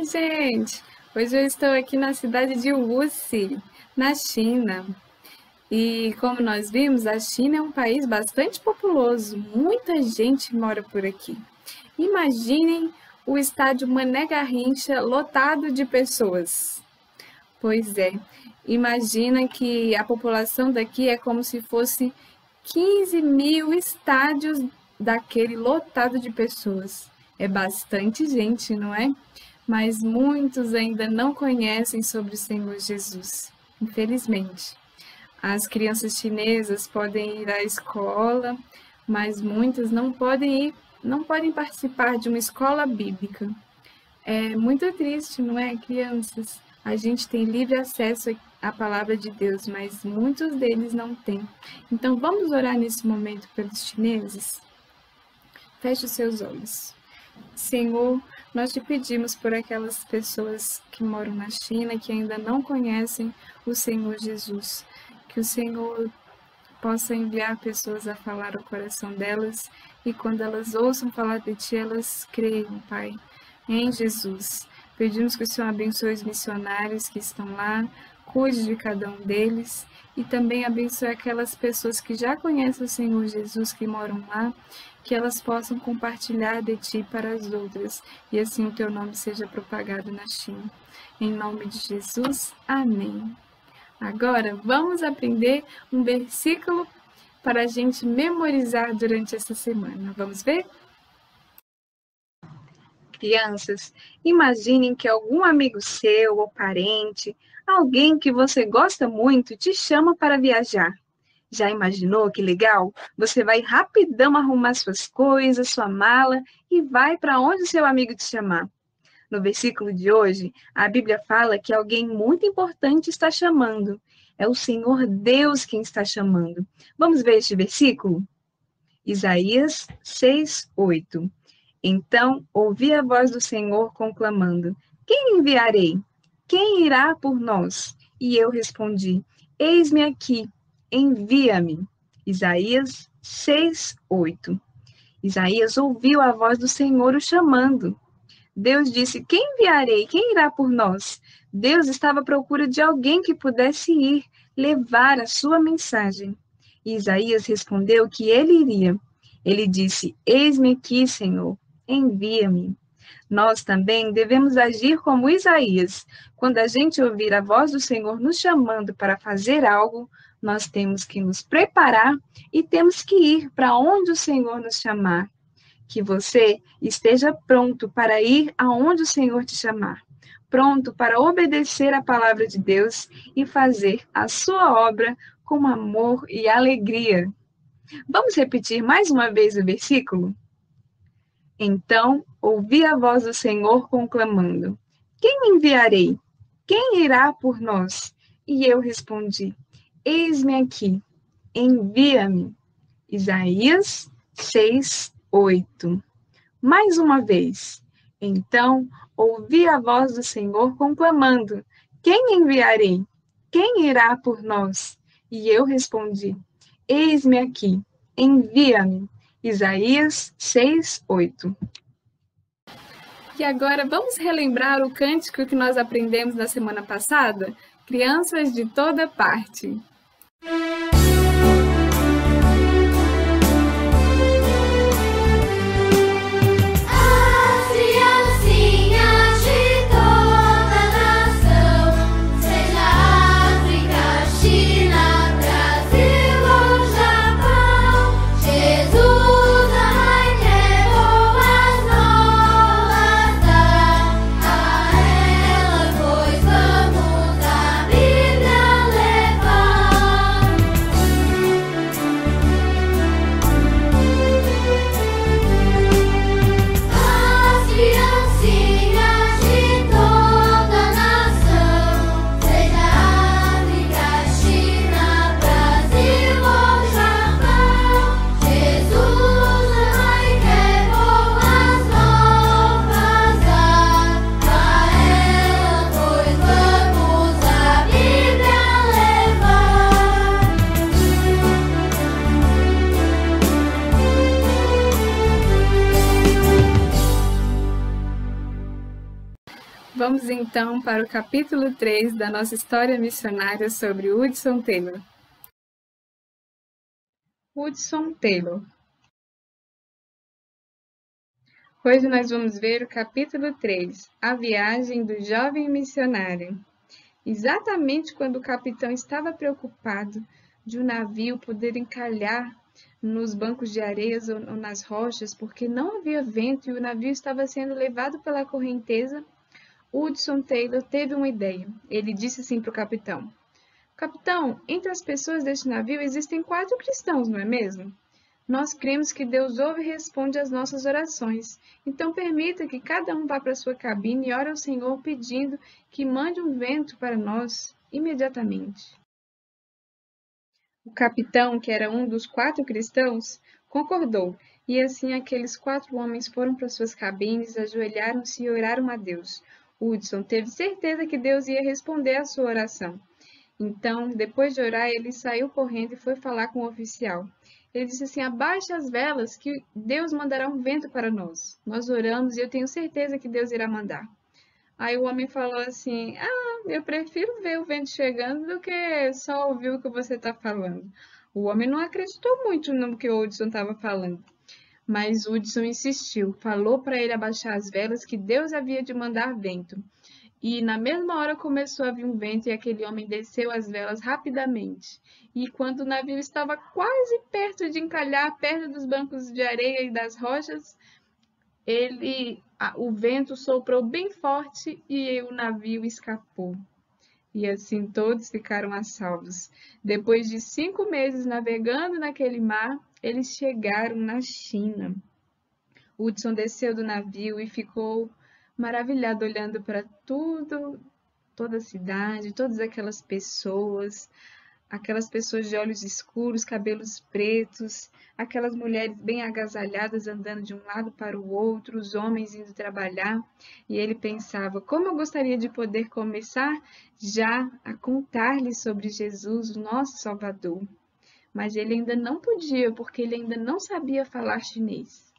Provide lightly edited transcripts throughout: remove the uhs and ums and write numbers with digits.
gente! Hoje eu estou aqui na cidade de Wuxi, na China. E como nós vimos, a China é um país bastante populoso, muita gente mora por aqui. Imaginem o estádio Mané Garrincha lotado de pessoas. Pois é, imagina que a população daqui é como se fosse 15 mil estádios daquele lotado de pessoas. É bastante gente, não é? Mas muitos ainda não conhecem sobre o Senhor Jesus, infelizmente. As crianças chinesas podem ir à escola, mas muitas não podem participar de uma escola bíblica. É muito triste, não é, crianças? A gente tem livre acesso à palavra de Deus, mas muitos deles não têm. Então, vamos orar nesse momento pelos chineses? Feche os seus olhos. Senhor, nós te pedimos por aquelas pessoas que moram na China, que ainda não conhecem o Senhor Jesus. Que o Senhor possa enviar pessoas a falar ao coração delas e quando elas ouçam falar de Ti, elas creiam, Pai, em Jesus. Pedimos que o Senhor abençoe os missionários que estão lá, cuide de cada um deles e também abençoe aquelas pessoas que já conhecem o Senhor Jesus, que moram lá, que elas possam compartilhar de Ti para as outras e assim o Teu nome seja propagado na China. Em nome de Jesus, amém. Agora vamos aprender um versículo para a gente memorizar durante essa semana. Vamos ver? Crianças, imaginem que algum amigo seu ou parente, alguém que você gosta muito, te chama para viajar. Já imaginou que legal? Você vai rapidão arrumar suas coisas, sua mala e vai para onde seu amigo te chamar. No versículo de hoje, a Bíblia fala que alguém muito importante está chamando. É o Senhor Deus quem está chamando. Vamos ver este versículo? Isaías 6:8. Então ouvi a voz do Senhor conclamando: Quem enviarei? Quem irá por nós? E eu respondi: Eis-me aqui, envia-me. Isaías 6:8. Isaías ouviu a voz do Senhor o chamando. Deus disse: Quem enviarei? Quem irá por nós? Deus estava à procura de alguém que pudesse ir, levar a sua mensagem. E Isaías respondeu que ele iria. Ele disse: Eis-me aqui, Senhor, envia-me. Nós também devemos agir como Isaías. Quando a gente ouvir a voz do Senhor nos chamando para fazer algo, nós temos que nos preparar e temos que ir para onde o Senhor nos chamar. Que você esteja pronto para ir aonde o Senhor te chamar, pronto para obedecer a palavra de Deus e fazer a sua obra com amor e alegria. Vamos repetir mais uma vez o versículo? Então, ouvi a voz do Senhor conclamando: Quem enviarei? Quem irá por nós? E eu respondi: Eis-me aqui, envia-me. Isaías 6:8. Mais uma vez. Então, ouvi a voz do Senhor conclamando: Quem enviarei? Quem irá por nós? E eu respondi: Eis-me aqui, envia-me. Isaías 6:8. E agora vamos relembrar o cântico que nós aprendemos na semana passada? Crianças de toda parte. Vamos a Bíblia levar. Vamos então para o capítulo 3 da nossa história missionária sobre Hudson Taylor. Hudson Taylor. Hoje nós vamos ver o capítulo 3, a viagem do jovem missionário. Exatamente quando o capitão estava preocupado de o navio poder encalhar nos bancos de areias ou nas rochas, porque não havia vento e o navio estava sendo levado pela correnteza, Hudson Taylor teve uma ideia. Ele disse assim para o capitão: Capitão, entre as pessoas deste navio existem 4 cristãos, não é mesmo? Nós cremos que Deus ouve e responde às nossas orações. Então permita que cada um vá para sua cabine e ore ao Senhor pedindo que mande um vento para nós imediatamente. O capitão, que era um dos 4 cristãos, concordou, e assim aqueles 4 homens foram para suas cabines, ajoelharam-se e oraram a Deus. Hudson teve certeza que Deus ia responder à sua oração. Então, depois de orar, ele saiu correndo e foi falar com o oficial. Ele disse assim: abaixe as velas, que Deus mandará um vento para nós. Nós oramos e eu tenho certeza que Deus irá mandar. Aí o homem falou assim: eu prefiro ver o vento chegando do que só ouvir o que você está falando. O homem não acreditou muito no que o Hudson estava falando. Mas Hudson insistiu, falou para ele abaixar as velas que Deus havia de mandar vento. E na mesma hora começou a vir um vento e aquele homem desceu as velas rapidamente. E quando o navio estava quase perto de encalhar, perto dos bancos de areia e das rochas, o vento soprou bem forte e o navio escapou. E assim todos ficaram a salvos. Depois de 5 meses navegando naquele mar, eles chegaram na China. Hudson desceu do navio e ficou maravilhado olhando para toda a cidade, todas aquelas pessoas de olhos escuros, cabelos pretos, aquelas mulheres bem agasalhadas andando de um lado para o outro, os homens indo trabalhar, e ele pensava: como eu gostaria de poder começar já a contar-lhes sobre Jesus, o nosso Salvador. Mas ele ainda não podia, porque ele ainda não sabia falar chinês.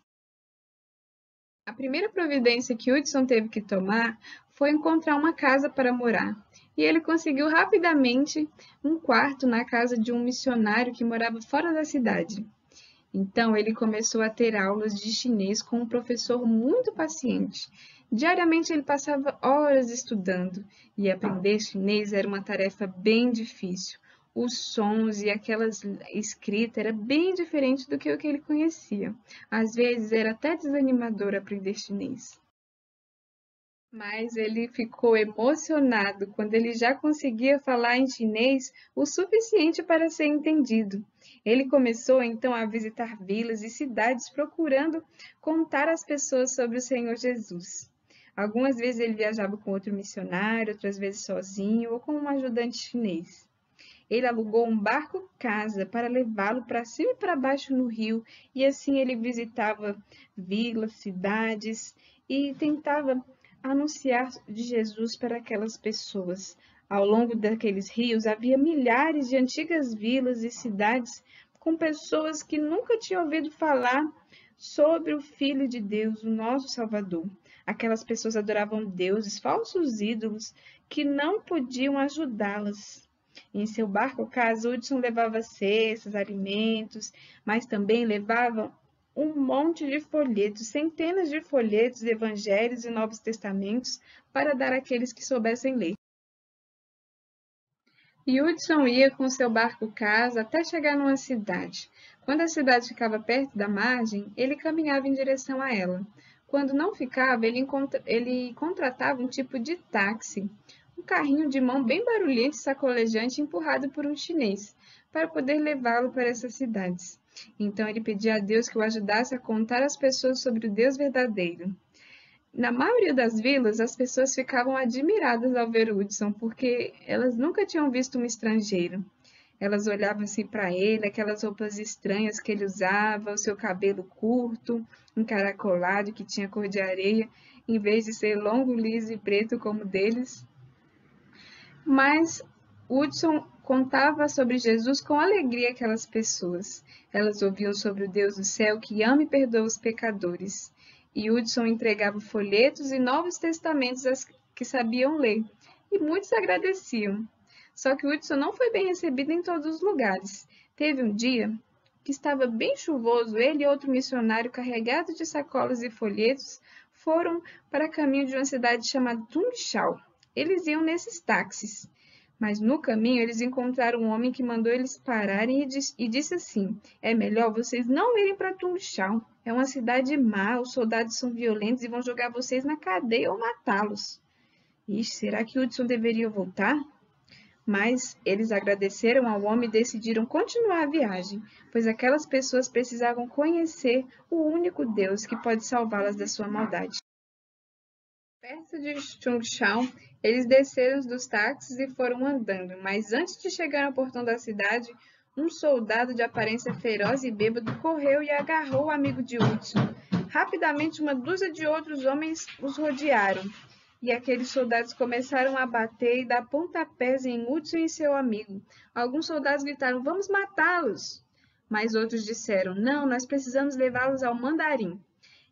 A primeira providência que Hudson teve que tomar foi encontrar uma casa para morar, e ele conseguiu rapidamente um quarto na casa de um missionário que morava fora da cidade. Então ele começou a ter aulas de chinês com um professor muito paciente. Diariamente ele passava horas estudando, e aprender chinês era uma tarefa bem difícil. Os sons e aquela escrita era bem diferente do que o que ele conhecia. Às vezes era até desanimador aprender chinês. Mas ele ficou emocionado quando ele já conseguia falar em chinês o suficiente para ser entendido. Ele começou então a visitar vilas e cidades procurando contar às pessoas sobre o Senhor Jesus. Algumas vezes ele viajava com outro missionário, outras vezes sozinho ou com um ajudante chinês. Ele alugou um barco-casa para levá-lo para cima e para baixo no rio, e assim ele visitava vilas, cidades e tentava anunciar de Jesus para aquelas pessoas. Ao longo daqueles rios havia milhares de antigas vilas e cidades com pessoas que nunca tinham ouvido falar sobre o Filho de Deus, o nosso Salvador. Aquelas pessoas adoravam deuses, falsos ídolos, que não podiam ajudá-las. Em seu barco-casa, Hudson levava cestas, alimentos, mas também levava um monte de folhetos, centenas de folhetos, evangelhos e novos testamentos para dar àqueles que soubessem ler. E Hudson ia com seu barco-casa até chegar numa cidade. Quando a cidade ficava perto da margem, ele caminhava em direção a ela. Quando não ficava, ele contratava um tipo de táxi, um carrinho de mão bem barulhento e sacolejante empurrado por um chinês, para poder levá-lo para essas cidades. Então ele pedia a Deus que o ajudasse a contar às pessoas sobre o Deus verdadeiro. Na maioria das vilas, as pessoas ficavam admiradas ao ver Hudson, porque elas nunca tinham visto um estrangeiro. Elas olhavam assim para ele, aquelas roupas estranhas que ele usava, o seu cabelo curto, encaracolado, que tinha cor de areia, em vez de ser longo, liso e preto como o deles. Mas Hudson contava sobre Jesus com alegria àquelas pessoas. Elas ouviam sobre o Deus do céu que ama e perdoa os pecadores. E Hudson entregava folhetos e novos testamentos que sabiam ler, e muitos agradeciam. Só que Hudson não foi bem recebido em todos os lugares. Teve um dia que estava bem chuvoso, ele e outro missionário, carregados de sacolas e folhetos, foram para caminho de uma cidade chamada Tungshau. Eles iam nesses táxis. Mas no caminho eles encontraram um homem que mandou eles pararem e disse assim: é melhor vocês não irem para Tungshau. É uma cidade má, os soldados são violentos e vão jogar vocês na cadeia ou matá-los. Ixi, será que Hudson deveria voltar? Mas eles agradeceram ao homem e decidiram continuar a viagem, pois aquelas pessoas precisavam conhecer o único Deus que pode salvá-las da sua maldade. Perto de Tungshau, eles desceram dos táxis e foram andando, mas antes de chegar ao portão da cidade, um soldado de aparência feroz e bêbado correu e agarrou o amigo de Hudson. Rapidamente, uma dúzia de outros homens os rodearam, e aqueles soldados começaram a bater e dar pontapés em Hudson e seu amigo. Alguns soldados gritaram: vamos matá-los! Mas outros disseram: não, nós precisamos levá-los ao mandarim.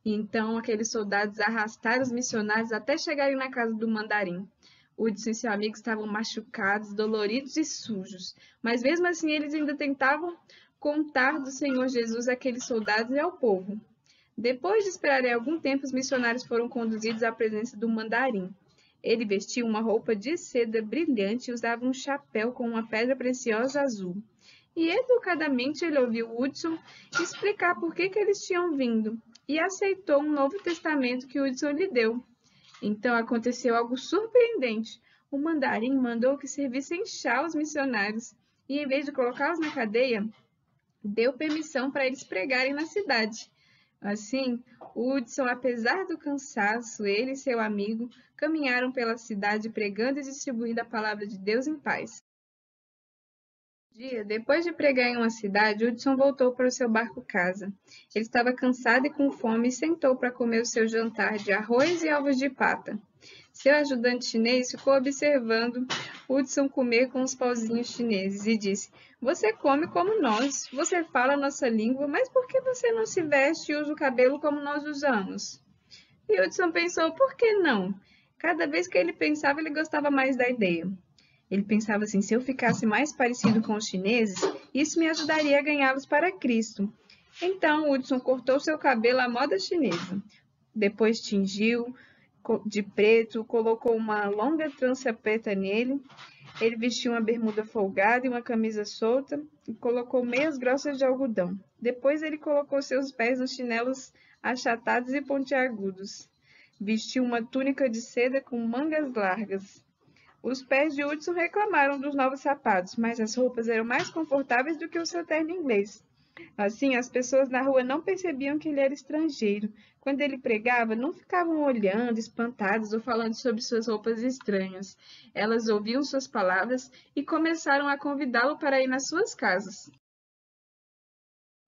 E então aqueles soldados arrastaram os missionários até chegarem na casa do mandarim. Hudson e seu amigo estavam machucados, doloridos e sujos, mas mesmo assim eles ainda tentavam contar do Senhor Jesus àqueles soldados e ao povo. Depois de esperarem algum tempo, os missionários foram conduzidos à presença do mandarim. Ele vestia uma roupa de seda brilhante e usava um chapéu com uma pedra preciosa azul. E educadamente ele ouviu Hudson explicar por que eles tinham vindo e aceitou um novo testamento que Hudson lhe deu. Então aconteceu algo surpreendente. O mandarim mandou que servissem chá aos missionários e, em vez de colocá-los na cadeia, deu permissão para eles pregarem na cidade. Assim, Hudson, apesar do cansaço, ele e seu amigo caminharam pela cidade pregando e distribuindo a palavra de Deus em paz. Depois de pregar em uma cidade, Hudson voltou para o seu barco casa. Ele estava cansado e com fome e sentou para comer o seu jantar de arroz e ovos de pata. Seu ajudante chinês ficou observando Hudson comer com os pauzinhos chineses e disse: você come como nós, você fala a nossa língua, mas por que você não se veste e usa o cabelo como nós usamos? E Hudson pensou: por que não? Cada vez que ele pensava, ele gostava mais da ideia. Ele pensava assim: se eu ficasse mais parecido com os chineses, isso me ajudaria a ganhá-los para Cristo. Então, Hudson cortou seu cabelo à moda chinesa. Depois tingiu de preto, colocou uma longa trança preta nele. Ele vestiu uma bermuda folgada e uma camisa solta e colocou meias grossas de algodão. Depois ele colocou seus pés nos chinelos achatados e pontiagudos. Vestiu uma túnica de seda com mangas largas. Os pés de Hudson reclamaram dos novos sapatos, mas as roupas eram mais confortáveis do que o seu terno inglês. Assim, as pessoas na rua não percebiam que ele era estrangeiro. Quando ele pregava, não ficavam olhando, espantadas ou falando sobre suas roupas estranhas. Elas ouviam suas palavras e começaram a convidá-lo para ir nas suas casas.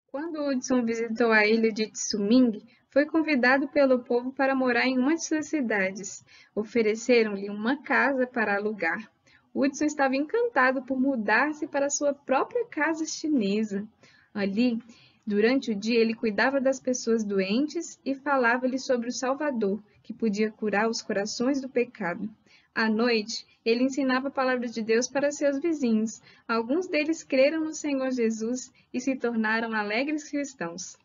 Quando Hudson visitou a ilha de Tsuming, foi convidado pelo povo para morar em uma de suas cidades. Ofereceram-lhe uma casa para alugar. Hudson estava encantado por mudar-se para sua própria casa chinesa. Ali, durante o dia, ele cuidava das pessoas doentes e falava-lhes sobre o Salvador, que podia curar os corações do pecado. À noite, ele ensinava a palavra de Deus para seus vizinhos. Alguns deles creram no Senhor Jesus e se tornaram alegres cristãos.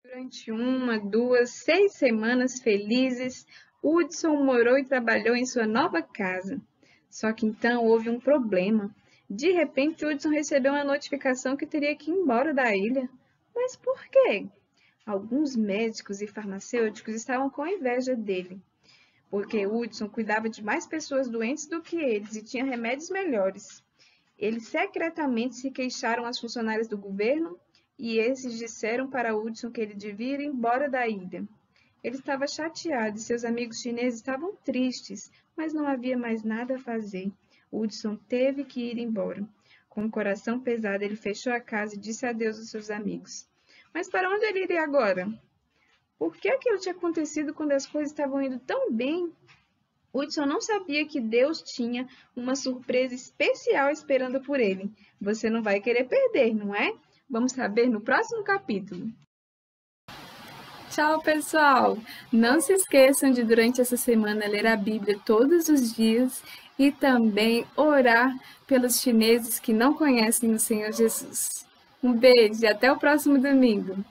Durante 1, 2, 6 semanas felizes, Hudson morou e trabalhou em sua nova casa. Só que então houve um problema. De repente, Hudson recebeu uma notificação que teria que ir embora da ilha. Mas por quê? Alguns médicos e farmacêuticos estavam com inveja dele, porque Hudson cuidava de mais pessoas doentes do que eles e tinha remédios melhores. Eles secretamente se queixaram aos funcionários do governo e esses disseram para Hudson que ele devia ir embora da ilha. Ele estava chateado e seus amigos chineses estavam tristes, mas não havia mais nada a fazer. Hudson teve que ir embora. Com o coração pesado, ele fechou a casa e disse adeus aos seus amigos. Mas para onde ele iria agora? Por que aquilo tinha acontecido quando as coisas estavam indo tão bem? Hudson não sabia que Deus tinha uma surpresa especial esperando por ele. Você não vai querer perder, não é? Vamos saber no próximo capítulo. Tchau, pessoal! Não se esqueçam de, durante essa semana, ler a Bíblia todos os dias e também orar pelos chineses que não conhecem o Senhor Jesus. Um beijo e até o próximo domingo!